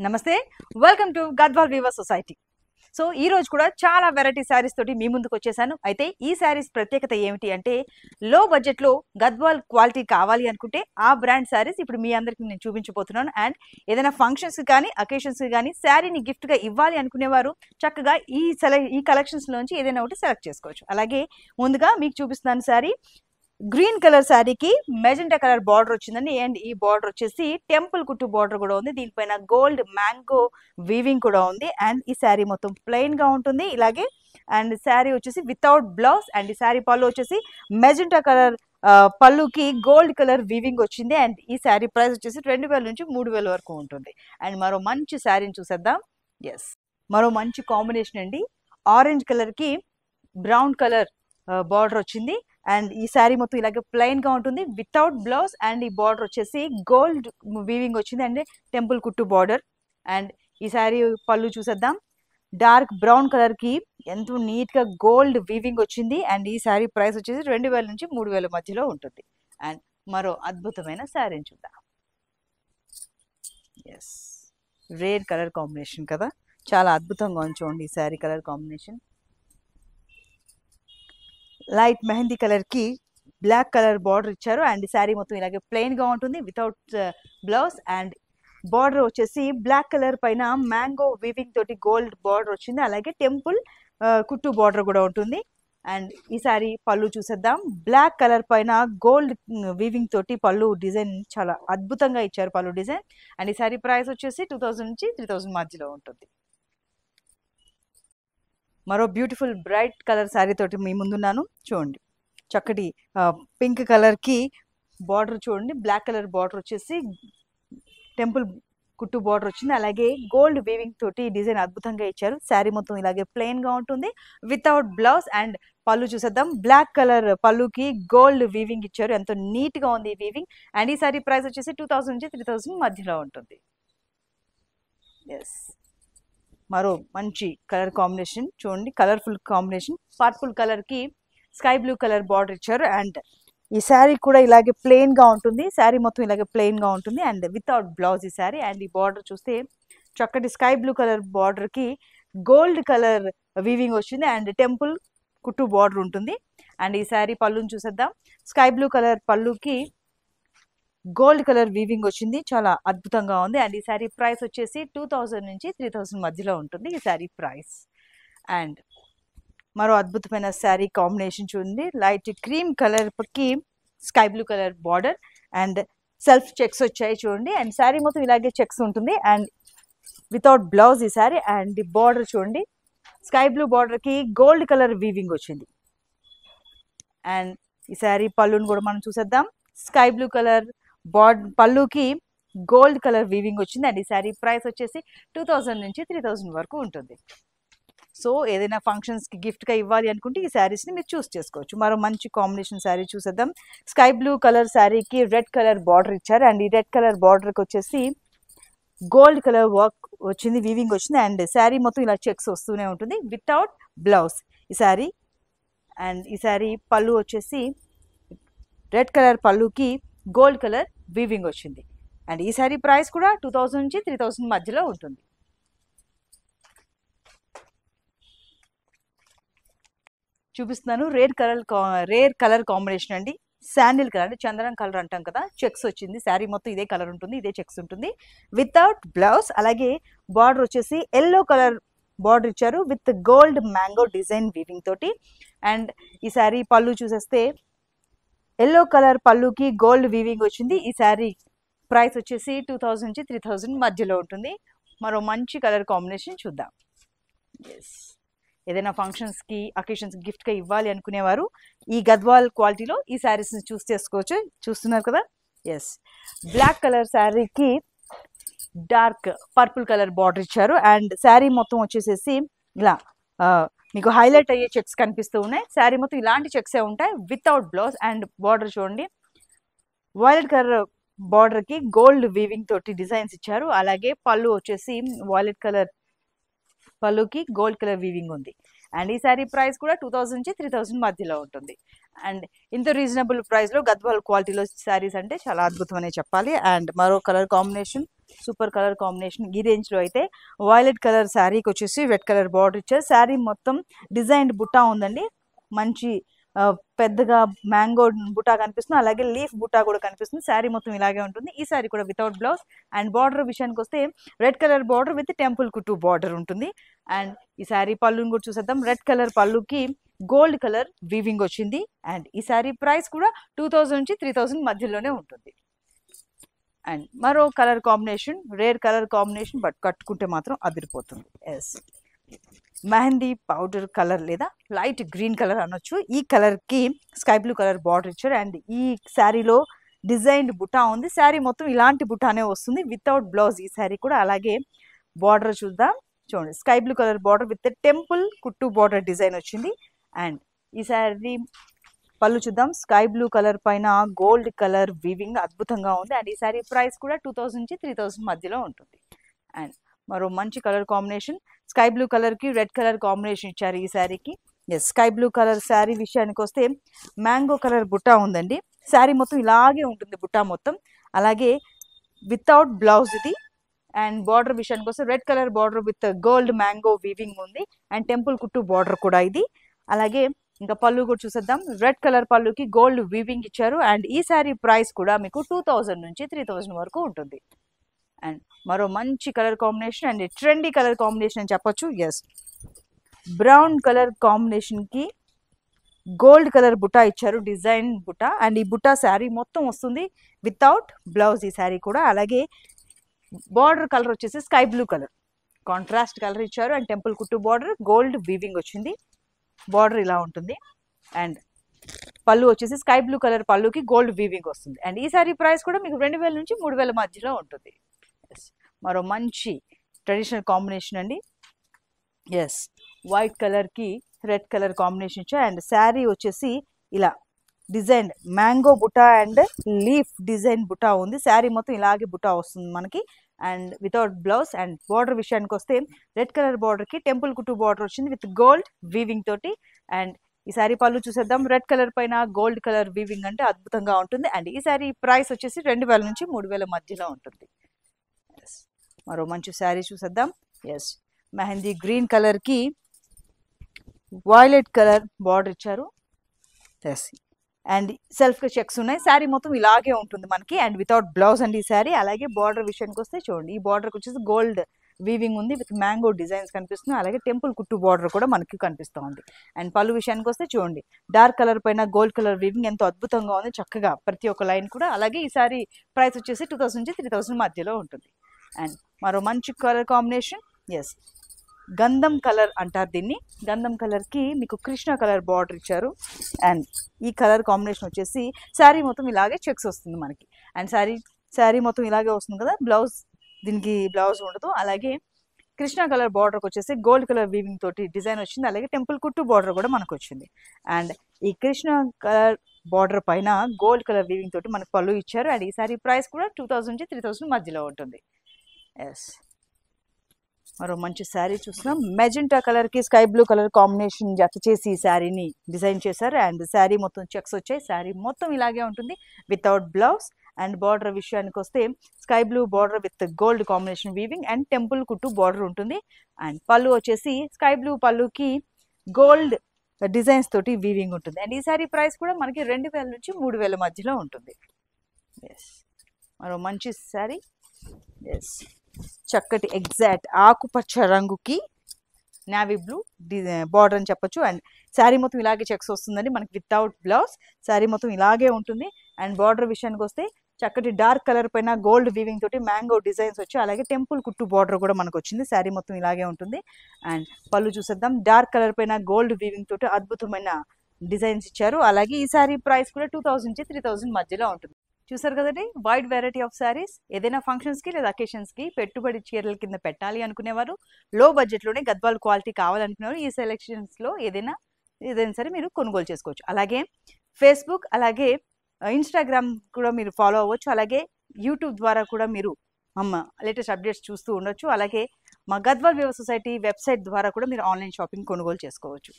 నమస్తే welcome to Gadwal weaver society. So ఈ రోజు కూడా చాలా వెరైటీ శారీస్ తోటి మీ ముందుకు వచ్చేసాను. అయితే ఈ శారీస్ ప్రత్యేకత ఏమిటి అంటే లో బడ్జెట్ లో గద్వాల్ క్వాలిటీ కావాలి అనుకుంటే ఆ బ్రాండ్ శారీస్ ఇప్పుడు మీ అందరికి నేను చూపించబోతున్నాను. అండ్ ఏదైనా ఫంక్షన్స్ కానీ అకేషన్స్ కానీ శారీని గిఫ్ట్ గా ఇవ్వాలి అనుకునేవారు చక్కగా ఈ కలెక్షన్స్ లోంచి ఏదైనా ఒకటి సెలెక్ట్ చేసుకోవచ్చు. అలాగే ముందుగా మీకు చూపిస్తున్నాను శారీ గ్రీన్ కలర్ శారీకి మెజెంటా కలర్ బార్డర్ వచ్చిందండి. అండ్ ఈ బార్డర్ వచ్చేసి టెంపుల్ కుట్టు బార్డర్ కూడా ఉంది. దీనిపైన గోల్డ్ మ్యాంగో వీవింగ్ కూడా ఉంది. అండ్ ఈ శారీ మొత్తం ప్లెయిన్ గా ఉంటుంది ఇలాగే. అండ్ శారీ వచ్చేసి వితౌట్ బ్లౌజ్. అండ్ ఈ శారీ పళ్ళు వచ్చేసి మెజెంటా కలర్ పళ్ళుకి గోల్డ్ కలర్ వీవింగ్ వచ్చింది. అండ్ ఈ శారీ ప్రైస్ వచ్చేసి 2000 నుంచి 3000 వరకు ఉంటుంది. అండ్ మరో మంచి శారీని చూసేద్దాం. ఎస్, మరో మంచి కాంబినేషన్ అండి. ఆరెంజ్ కలర్ కి బ్రౌన్ కలర్ బార్డర్ వచ్చింది. అండ్ ఈ శారీ మొత్తం ఇలాగే ప్లెయిన్ గా ఉంటుంది వితౌట్ బ్లౌజ్. అండ్ ఈ బార్డర్ వచ్చేసి గోల్డ్ వీవింగ్ వచ్చింది అండ్ టెంపుల్ కుట్టు బార్డర్. అండ్ ఈ శారీ పళ్ళు చూసేద్దాం. డార్క్ బ్రౌన్ కలర్ కి ఎంతో నీట్ గా గోల్డ్ వీవింగ్ వచ్చింది. అండ్ ఈ శారీ ప్రైస్ వచ్చేసి 2000 నుంచి 3000 మధ్యలో ఉంటుంది. అండ్ మరో అద్భుతమైన శారీని చూద్దాం. ఎస్, రేర్ కలర్ కాంబినేషన్ కదా, చాలా అద్భుతంగా ఉంచండి ఈ sari colour combination. Light mehndi colour కి బ్లాక్ కలర్ బార్డర్ ఇచ్చారు. అండ్ శారీ మొత్తం ఇలాగే ప్లెయిన్ గా ఉంటుంది వితౌట్ బ్లౌజ్. అండ్ బార్డర్ వచ్చేసి బ్లాక్ కలర్ పైన మ్యాంగో వీవింగ్ తోటి గోల్డ్ బార్డర్ వచ్చింది. అలాగే టెంపుల్ కుట్టు బార్డర్ కూడా ఉంటుంది. అండ్ ఈ శారీ పళ్ళు చూసేద్దాం. బ్లాక్ కలర్ పైన గోల్డ్ వీవింగ్ తోటి పళ్ళు డిజైన్ చాలా అద్భుతంగా ఇచ్చారు పళ్ళు డిజైన్. అండ్ ఈ శారీ ప్రైస్ వచ్చేసి 2000 నుంచి 3000 మధ్యలో ఉంటుంది. మరో బ్యూటిఫుల్ బ్రైట్ కలర్ శారీ తోటి మీ ముందున్నాను. చూడండి, చక్కటి పింక్ కలర్ కి బార్డర్ చూడండి. బ్లాక్ కలర్ బార్డర్ వచ్చేసి టెంపుల్ కుట్టు బార్డర్ వచ్చింది. అలాగే గోల్డ్ వీవింగ్ తోటి డిజైన్ అద్భుతంగా ఇచ్చారు. శారీ మొత్తం ఇలాగే ప్లెయిన్ గా ఉంటుంది వితౌట్ బ్లౌజ్. అండ్ పళ్ళు చూసేద్దాం. బ్లాక్ కలర్ పళ్ళుకి గోల్డ్ వీవింగ్ ఇచ్చారు. ఎంతో నీట్ గా ఉంది ఈ వీవింగ్. అండ్ ఈ శారీ ప్రైస్ వచ్చేసి 2000 నుంచి 3000 మధ్యలో ఉంటుంది. ఎస్, మరో మంచి కలర్ కాంబినేషన్ చూడండి. Colourful combination. పర్పుల్ కలర్ కి స్కై బ్లూ కలర్ బార్డర్ ఇచ్చారు. అండ్ ఈ శారీ కూడా ఇలాగే ప్లెయిన్ గా ఉంటుంది. శారీ మొత్తం ఇలాగే ప్లెయిన్ గా ఉంటుంది అండ్ వితౌట్ బ్లౌజ్ ఈ శారీ. అండ్ ఈ బార్డర్ చూస్తే చక్కటి స్కై బ్లూ కలర్ బార్డర్ కి గోల్డ్ కలర్ వీవింగ్ వచ్చింది. అండ్ టెంపుల్ కుట్టు బార్డర్ ఉంటుంది. అండ్ ఈ శారీ పళ్ళుని చూసేద్దాం. స్కై బ్లూ కలర్ పళ్ళుకి గోల్డ్ కలర్ వీవింగ్ వచ్చింది. చాలా అద్భుతంగా ఉంది. అండ్ ఈ శారీ ప్రైస్ వచ్చేసి 2000 నుంచి 3000 మధ్యలో ఉంటుంది ఈ శారీ ప్రైస్. అండ్ మరో అద్భుతమైన శారీ కాంబినేషన్ చూడండి. లైట్ క్రీమ్ కలర్ కి sky blue colour border and self checks వచ్చాయి చూడండి. అండ్ శారీ మొత్తం ఇలాగే చెక్స్ ఉంటుంది అండ్ వితౌట్ బ్లౌజ్ ఈ శారీ. అండ్ ఈ బార్డర్ చూడండి, స్కై బ్లూ బార్డర్ కి గోల్డ్ కలర్ వీవింగ్ వచ్చింది. అండ్ ఈ శారీ పళ్ళుని కూడా మనం చూసేద్దాం. స్కై బ్లూ కలర్ పళ్ళుకి గోల్డ్ కలర్ వీవింగ్ వచ్చింది. అండ్ ఈ శారీ ప్రైస్ వచ్చేసి 2000 నుంచి 3000 వరకు ఉంటుంది. సో ఏదైనా ఫంక్షన్స్ కి గిఫ్ట్ గా ఇవ్వాలి అనుకుంటే ఈ శారీస్ ని మీరు చూస్ చేసుకోవచ్చు. మరో మంచి కాంబినేషన్ శారీ చూసేద్దాం. స్కై బ్లూ కలర్ శారీకి రెడ్ కలర్ బార్డర్ ఇచ్చారు. అండ్ ఈ రెడ్ కలర్ బార్డర్ కి వచ్చేసి గోల్డ్ కలర్ వర్క్ వచ్చింది, వీవింగ్ వచ్చింది. అండ్ శారీ మొత్తం ఇలా చెక్స్ వస్తూనే ఉంటుంది వితౌట్ బ్లౌజ్ ఈ శారీ. అండ్ ఈ శారీ పళ్ళు వచ్చేసి రెడ్ కలర్ పళ్ళుకి గోల్డ్ కలర్ వీవింగ్ వచ్చింది. అండ్ ఈ శారీ ప్రైస్ కూడా 2000 నుంచి 3000 మధ్యలో ఉంటుంది. చూపిస్తున్నాను. రేర్ కలర్ కాంబినేషన్ అండి. శాండిల్ కలర్ అంటే చందనం కలర్ అంటాం కదా, చెక్స్ వచ్చింది. శారీ మొత్తం ఇదే కలర్ ఉంటుంది, ఇదే చెక్స్ ఉంటుంది వితౌట్ బ్లౌజ్. అలాగే బార్డర్ వచ్చేసి ఎల్లో కలర్ బార్డర్ ఇచ్చారు with gold mango design weaving తోటి. అండ్ ఈ శారీ పళ్ళు చూసేస్తే ఎల్లో కలర్ పళ్ళుకి గోల్డ్ వీవింగ్ వచ్చింది. ఈ శారీ ప్రైస్ వచ్చేసి 2000 నుంచి 3000 మధ్యలో ఉంటుంది. మరో మంచి కలర్ కాంబినేషన్ చూద్దాం. ఎస్, ఏదైనా ఫంక్షన్స్ కి అకేషన్స్ గిఫ్ట్ గా ఇవ్వాలి అనుకునేవారు ఈ గద్వాల్ క్వాలిటీలో ఈ శారీస్ ని చూస్ చేసుకోవచ్చు. చూస్తున్నారు కదా. ఎస్, బ్లాక్ కలర్ శారీకి డార్క్ పర్పుల్ కలర్ బార్డర్ ఇచ్చారు. అండ్ శారీ మొత్తం వచ్చేసేసి ఇలా మీకు హైలైట్ అయ్యే చెక్స్ కనిపిస్తూ ఉన్నాయి. శారీ మొత్తం ఇలాంటి చెక్సే ఉంటాయి వితౌట్ బ్లౌజ్. అండ్ బార్డర్ చూడండి, వైలెట్ కలర్ బార్డర్ కి గోల్డ్ వీవింగ్ తోటి డిజైన్స్ ఇచ్చారు. అలాగే పళ్ళు వచ్చేసి వైలెట్ కలర్ పళ్ళుకి గోల్డ్ కలర్ వీవింగ్ ఉంది. అండ్ ఈ శారీ ప్రైస్ కూడా 2000 నుంచి 3000 మధ్యలో ఉంటుంది. అండ్ ఇంత రీజనబుల్ ప్రైస్ లో గద్వాల్ క్వాలిటీలో శారీస్ అంటే చాలా అద్భుతం అనే చెప్పాలి. అండ్ మరో colour combination super colour combination. ఈ రేంజ్లో అయితే వైలెట్ కలర్ శారీకి వచ్చేసి రెడ్ కలర్ బార్డర్ ఇచ్చారు. శారీ మొత్తం డిజైన్డ్ బుట్టా ఉందండి. మంచి పెద్దగా మ్యాంగో బుటా కనిపిస్తుంది, అలాగే లీఫ్ బుటా కూడా కనిపిస్తుంది. శారీ మొత్తం ఇలాగే ఉంటుంది. ఈ శారీ కూడా వితౌట్ బ్లౌజ్. అండ్ బార్డర్ విషయానికి వస్తే red colour border with temple కుట్టు బార్డర్ ఉంటుంది. అండ్ ఈ శారీ పళ్ళుని కూడా చూసేద్దాం. రెడ్ కలర్ పళ్ళుకి గోల్డ్ కలర్ వీవింగ్ వచ్చింది. అండ్ ఈ శారీ ప్రైస్ కూడా 2000 నుంచి 3000 మధ్యలోనే ఉంటుంది. అండ్ మరో colour combination, rare colour combination, but కట్టుకుంటే మాత్రం అదిరిపోతుంది. ఎస్, మెహందీ పౌడర్ కలర్ లేదా లైట్ గ్రీన్ కలర్ అనొచ్చు. ఈ కలర్కి స్కై బ్లూ కలర్ బార్డర్ ఇచ్చారు. అండ్ ఈ శారీలో డిజైన్డ్ బుటా ఉంది. శారీ మొత్తం ఇలాంటి బుటానే వస్తుంది వితౌట్ బ్లౌజ్ ఈ శారీ కూడా. అలాగే బార్డర్ చూద్దాం. చూడండి, sky blue colour border with temple కుట్టు బార్డర్ డిజైన్ వచ్చింది. అండ్ ఈ శారీ పళ్ళు చూద్దాం. స్కై బ్లూ కలర్ పైన గోల్డ్ కలర్ వీవింగ్ అద్భుతంగా ఉంది. అండ్ ఈ శారీ ప్రైస్ కూడా 2000 నుంచి 3000 మధ్యలో ఉంటుంది. అండ్ మరో మంచి కలర్ కాంబినేషన్, స్కై బ్లూ కలర్కి రెడ్ కలర్ కాంబినేషన్ ఇచ్చారు ఈ శారీకి. Yes, sky blue colour sari విషయానికి వస్తే మ్యాంగో కలర్ బుట్టా ఉందండి. శారీ మొత్తం ఇలాగే ఉంటుంది బుట్టా మొత్తం, అలాగే వితౌట్ బ్లౌజ్ ఇది. అండ్ బార్డర్ విషయానికి వస్తే red colour border with gold mango weaving ఉంది. అండ్ టెంపుల్ కుట్టు బార్డర్ కూడా ఇది. అలాగే ఇంకా పళ్ళు కూడా చూసేద్దాం. రెడ్ కలర్ పళ్ళుకి గోల్డ్ వీవింగ్ ఇచ్చారు. అండ్ ఈ శారీ ప్రైస్ కూడా మీకు 2000 నుంచి 3000 వరకు ఉంటుంది. అండ్ మరో మంచి colour combination and trendy colour combination అని చెప్పొచ్చు. ఎస్, బ్రౌన్ కలర్ కాంబినేషన్కి గోల్డ్ కలర్ బుటా ఇచ్చారు, డిజైన్ బుటా. అండ్ ఈ బుటా శారీ మొత్తం వస్తుంది వితౌట్ బ్లౌజ్ ఈ శారీ కూడా. అలాగే బార్డర్ కలర్ వచ్చేసి sky blue colour contrast colour ఇచ్చారు. అండ్ టెంపుల్ కుట్టు బార్డర్ గోల్డ్ వీవింగ్ వచ్చింది. బార్డర్ ఇలా ఉంటుంది. అండ్ పళ్ళు వచ్చేసి స్కై బ్లూ కలర్ పళ్ళుకి గోల్డ్ వీవింగ్ వస్తుంది. అండ్ ఈ శారీ ప్రైస్ కూడా మీకు 2000 నుంచి 3000 మధ్యలో ఉంటుంది. మరో మంచి ట్రెడిషనల్ కాంబినేషన్ అండి. ఎస్, వైట్ కలర్కి రెడ్ కలర్ కాంబినేషన్ ఇచ్చారు. అండ్ శారీ వచ్చేసి ఇలా డిజైన్ మ్యాంగో బుటా అండ్ లీఫ్ డిజైన్ బుటా ఉంది. శారీ మొత్తం ఇలాగే బుటా వస్తుంది మనకి. And without blouse. And border విషయానికి వస్తే రెడ్ కలర్ బార్డర్కి టెంపుల్ కుట్టు బార్డర్ వచ్చింది విత్ గోల్డ్ వీవింగ్ తోటి. అండ్ ఈ శారీ పళ్ళు చూసేద్దాం. రెడ్ కలర్ పైన గోల్డ్ కలర్ వీవింగ్ అంటే అద్భుతంగా ఉంటుంది. అండ్ ఈ శారీ ప్రైస్ వచ్చేసి 2000 నుంచి 3000 మధ్యలో ఉంటుంది. మరో మంచి శారీ చూసేద్దాం. ఎస్, మెహందీ గ్రీన్ కలర్కి వైలెట్ కలర్ బార్డర్ ఇచ్చారు. ఎస్, అండ్ సెల్ఫ్గా చెక్స్ ఉన్నాయి. శారీ మొత్తం ఇలాగే ఉంటుంది మనకి. అండ్ వితౌట్ బ్లౌజ్ అండి ఈ శారీ. అలాగే బార్డర్ విషయానికి వస్తే చూడండి, ఈ బార్డర్కి వచ్చేసి గోల్డ్ వీవింగ్ ఉంది విత్ మ్యాంగో డిజైన్స్ కనిపిస్తుంది. అలాగే టెంపుల్ కుట్టు బార్డర్ కూడా మనకి కనిపిస్తూ ఉంది. అండ్ పళ్ళు విషయానికి వస్తే చూడండి, డార్క్ కలర్ పైన గోల్డ్ కలర్ వీవింగ్ ఎంతో అద్భుతంగా ఉంది, చక్కగా ప్రతి ఒక్క లైన్ కూడా. అలాగే ఈ సారీ ప్రైస్ వచ్చేసి 2000 నుంచి 3000 మధ్యలో ఉంటుంది. అండ్ మరో మంచి కలర్ కాంబినేషన్. ఎస్, గంధం కలర్ అంటారు దీన్ని. గంధం కలర్కి మీకు కృష్ణ కలర్ బార్డర్ ఇచ్చారు. అండ్ ఈ కలర్ కాంబినేషన్ వచ్చేసి శారీ మొత్తం ఇలాగే చెక్స్ వస్తుంది మనకి. అండ్ శారీ మొత్తం ఇలాగే వస్తుంది కదా, బ్లౌజ్ దీనికి బ్లౌజ్ ఉండదు. అలాగే కృష్ణ కలర్ బార్డర్కి వచ్చేసి గోల్డ్ కలర్ వీవింగ్ తోటి డిజైన్ వచ్చింది. అలాగే టెంపుల్ కుట్టు బార్డర్ కూడా మనకు వచ్చింది. అండ్ ఈ కృష్ణ కలర్ బార్డర్ పైన గోల్డ్ కలర్ వీవింగ్ తోటి మనకు పళ్ళు ఇచ్చారు. అండ్ ఈ సారీ ప్రైస్ కూడా 2000 నుంచి 3000 మధ్యలో ఉంటుంది. ఎస్, మరో మంచి శారీ చూస్తున్నాం. మెజెంటా కలర్కి స్కై బ్లూ కలర్ కాంబినేషన్ జత చేసి ఈ శారీని డిజైన్ చేశారు. అండ్ శారీ మొత్తం చెక్స్ వచ్చాయి. శారీ మొత్తం ఇలాగే ఉంటుంది వితౌట్ బ్లౌజ్. అండ్ బార్డర్ విషయానికి వస్తే sky blue border with gold combination weaving and temple కుట్టు బార్డర్ ఉంటుంది. అండ్ పళ్ళు వచ్చేసి స్కై బ్లూ పళ్ళుకి గోల్డ్ డిజైన్స్ తోటి వీవింగ్ ఉంటుంది. అండ్ ఈ శారీ ప్రైస్ కూడా మనకి 2000 నుంచి 3000 మధ్యలో ఉంటుంది. ఎస్, మరో మంచి శారీ. ఎస్, చక్కటి ఎగ్జాక్ట్ ఆకుపచ్చ రంగుకి నావీ బ్లూ బార్డర్ అని చెప్పొచ్చు. అండ్ శారీ మొత్తం ఇలాగే చెక్స్ వస్తుందండి మనకి వితౌట్ బ్లౌజ్. శారీ మొత్తం ఇలాగే ఉంటుంది. అండ్ బార్డర్ విషయానికి వస్తే చక్కటి డార్క్ కలర్ పైన గోల్డ్ వీవింగ్ తోటి మ్యాంగో డిజైన్స్ వచ్చి అలాగే టెంపుల్ కుట్టు బార్డర్ కూడా మనకు వచ్చింది. శారీ మొత్తం ఇలాగే ఉంటుంది. అండ్ పళ్ళు చూసేద్దాం. డార్క్ కలర్ పైన గోల్డ్ వీవింగ్ తోటి అద్భుతమైన డిజైన్స్ ఇచ్చారు. అలాగే ఈ శారీ ప్రైస్ కూడా 2000 నుంచి 3000 మధ్యలో ఉంటుంది. చూసారు కదండి, వైడ్ వెరైటీ ఆఫ్ శారీస్. ఏదైనా ఫంక్షన్స్కి లేదా అకేషన్స్కి పెట్టుబడి చీరల కింద పెట్టాలి అనుకునేవారు, లో బడ్జెట్లోనే గద్వాల్ క్వాలిటీ కావాలనుకునేవారు ఈ సెలెక్షన్స్లో ఏదైనా సరే మీరు కొనుగోలు చేసుకోవచ్చు. అలాగే ఫేస్బుక్ అలాగే ఇన్స్టాగ్రామ్ కూడా మీరు ఫాలో అవ్వచ్చు. అలాగే యూట్యూబ్ ద్వారా కూడా మీరు లేటెస్ట్ అప్డేట్స్ చూస్తూ ఉండొచ్చు. అలాగే మా గద్వాల్ వ్యవ సొసైటీ వెబ్సైట్ ద్వారా కూడా మీరు ఆన్లైన్ షాపింగ్ కొనుగోలు చేసుకోవచ్చు.